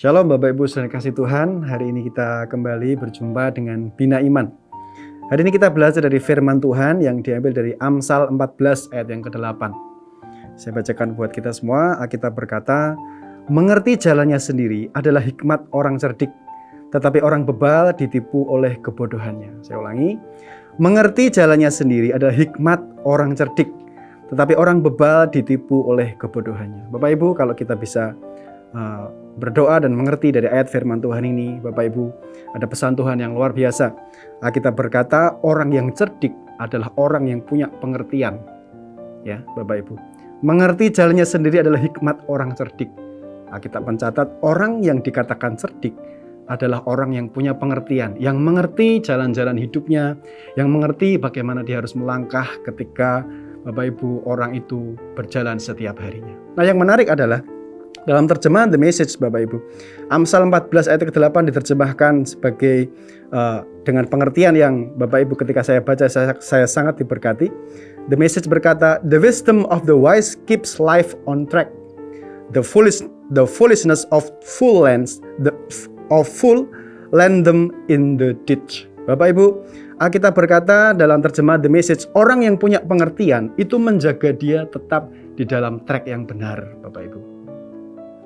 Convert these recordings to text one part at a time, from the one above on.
Shalom Bapak Ibu saudara kasih Tuhan. Hari ini kita kembali berjumpa dengan Bina Iman. Hari ini kita belajar dari firman Tuhan yang diambil dari Amsal 14 ayat yang ke-8. Saya bacakan buat kita semua. Alkitab berkata, mengerti jalannya sendiri adalah hikmat orang cerdik, tetapi orang bebal ditipu oleh kebodohannya. Saya ulangi, mengerti jalannya sendiri adalah hikmat orang cerdik, tetapi orang bebal ditipu oleh kebodohannya. Bapak Ibu, kalau kita bisa berdoa dan mengerti dari ayat firman Tuhan ini, Bapak Ibu, ada pesan Tuhan yang luar biasa. Kita berkata orang yang cerdik adalah orang yang punya pengertian. Ya, Bapak Ibu. Mengerti jalannya sendiri adalah hikmat orang cerdik. Kita mencatat orang yang dikatakan cerdik adalah orang yang punya pengertian, yang mengerti jalan-jalan hidupnya, yang mengerti bagaimana dia harus melangkah ketika Bapak Ibu orang itu berjalan setiap harinya. Nah, yang menarik adalah dalam terjemahan The Message, Bapak Ibu, Amsal 14 ayat ke-8 diterjemahkan sebagai dengan pengertian yang Bapak Ibu ketika saya baca saya sangat diberkati. The Message berkata, the wisdom of the wise keeps life on track. The foolishness of fool lands them in the ditch. Bapak Ibu, kita berkata dalam terjemahan The Message, orang yang punya pengertian itu menjaga dia tetap di dalam track yang benar, Bapak Ibu.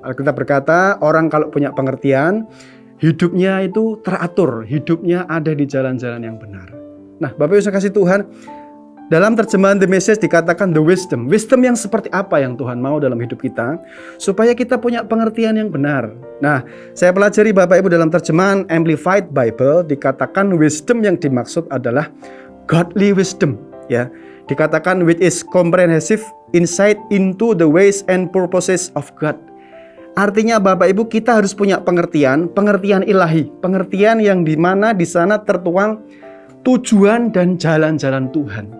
Kita berkata orang kalau punya pengertian, hidupnya itu teratur, hidupnya ada di jalan-jalan yang benar. Nah, Bapak Ibu saya kasih Tuhan, dalam terjemahan The Message dikatakan the wisdom. Wisdom yang seperti apa yang Tuhan mau dalam hidup kita, supaya kita punya pengertian yang benar. Nah, saya pelajari Bapak Ibu dalam terjemahan Amplified Bible, dikatakan wisdom yang dimaksud adalah godly wisdom. Ya, dikatakan which is comprehensive insight into the ways and purposes of God. Artinya Bapak Ibu kita harus punya pengertian ilahi, pengertian yang dimana di sana tertuang tujuan dan jalan-jalan Tuhan.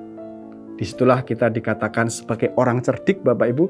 Disitulah kita dikatakan sebagai orang cerdik Bapak Ibu,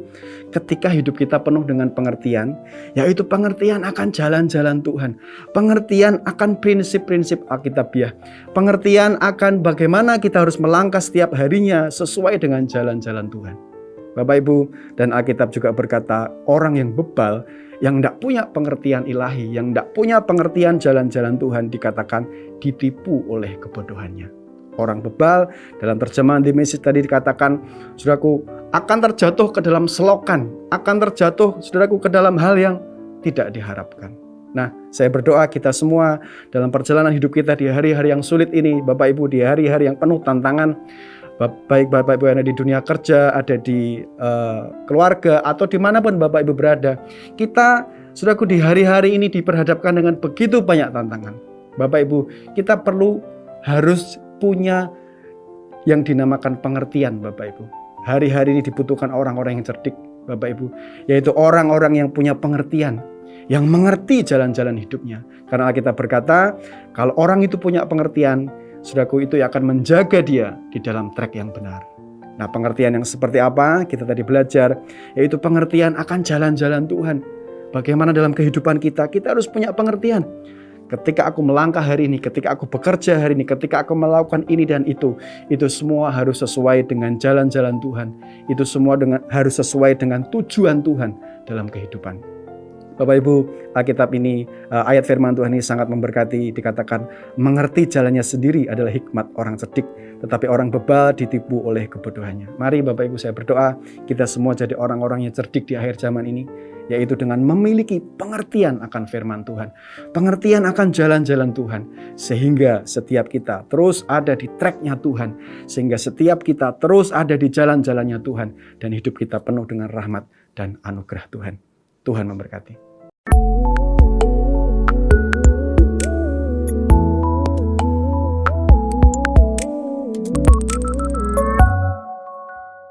ketika hidup kita penuh dengan pengertian, yaitu pengertian akan jalan-jalan Tuhan, pengertian akan prinsip-prinsip Alkitabiah, pengertian akan bagaimana kita harus melangkah setiap harinya sesuai dengan jalan-jalan Tuhan. Bapak Ibu, dan Alkitab juga berkata orang yang bebal, yang tidak punya pengertian ilahi, yang tidak punya pengertian jalan-jalan Tuhan dikatakan ditipu oleh kebodohannya. Orang bebal dalam terjemahan The Message tadi dikatakan, saudaraku, akan terjatuh ke dalam selokan, akan terjatuh saudaraku ke dalam hal yang tidak diharapkan. Nah, saya berdoa kita semua dalam perjalanan hidup kita di hari-hari yang sulit ini, Bapak Ibu, di hari-hari yang penuh tantangan, baik Bapak Ibu yang ada di dunia kerja, ada di keluarga, atau dimanapun Bapak Ibu berada, kita saudaraku di hari-hari ini diperhadapkan dengan begitu banyak tantangan. Bapak Ibu, kita harus punya yang dinamakan pengertian, Bapak Ibu. Hari-hari ini dibutuhkan orang-orang yang cerdik, Bapak Ibu, yaitu orang-orang yang punya pengertian, yang mengerti jalan-jalan hidupnya. Karena kita berkata, kalau orang itu punya pengertian, saudaraku, itu akan menjaga dia di dalam track yang benar. Nah, pengertian yang seperti apa? Kita tadi belajar, yaitu pengertian akan jalan-jalan Tuhan. Bagaimana dalam kehidupan kita harus punya pengertian. Ketika aku melangkah hari ini, ketika aku bekerja hari ini, ketika aku melakukan ini dan itu semua harus sesuai dengan jalan-jalan Tuhan. Itu semua harus sesuai dengan tujuan Tuhan dalam kehidupan. Bapak Ibu, Alkitab ini, ayat firman Tuhan ini sangat memberkati. Dikatakan mengerti jalannya sendiri adalah hikmat orang cerdik, tetapi orang bebal ditipu oleh kebodohannya. Mari Bapak Ibu saya berdoa, kita semua jadi orang-orang yang cerdik di akhir zaman ini, yaitu dengan memiliki pengertian akan firman Tuhan, pengertian akan jalan-jalan Tuhan, sehingga setiap kita terus ada di tracknya Tuhan, sehingga setiap kita terus ada di jalan-jalannya Tuhan, dan hidup kita penuh dengan rahmat dan anugerah Tuhan. Tuhan memberkati.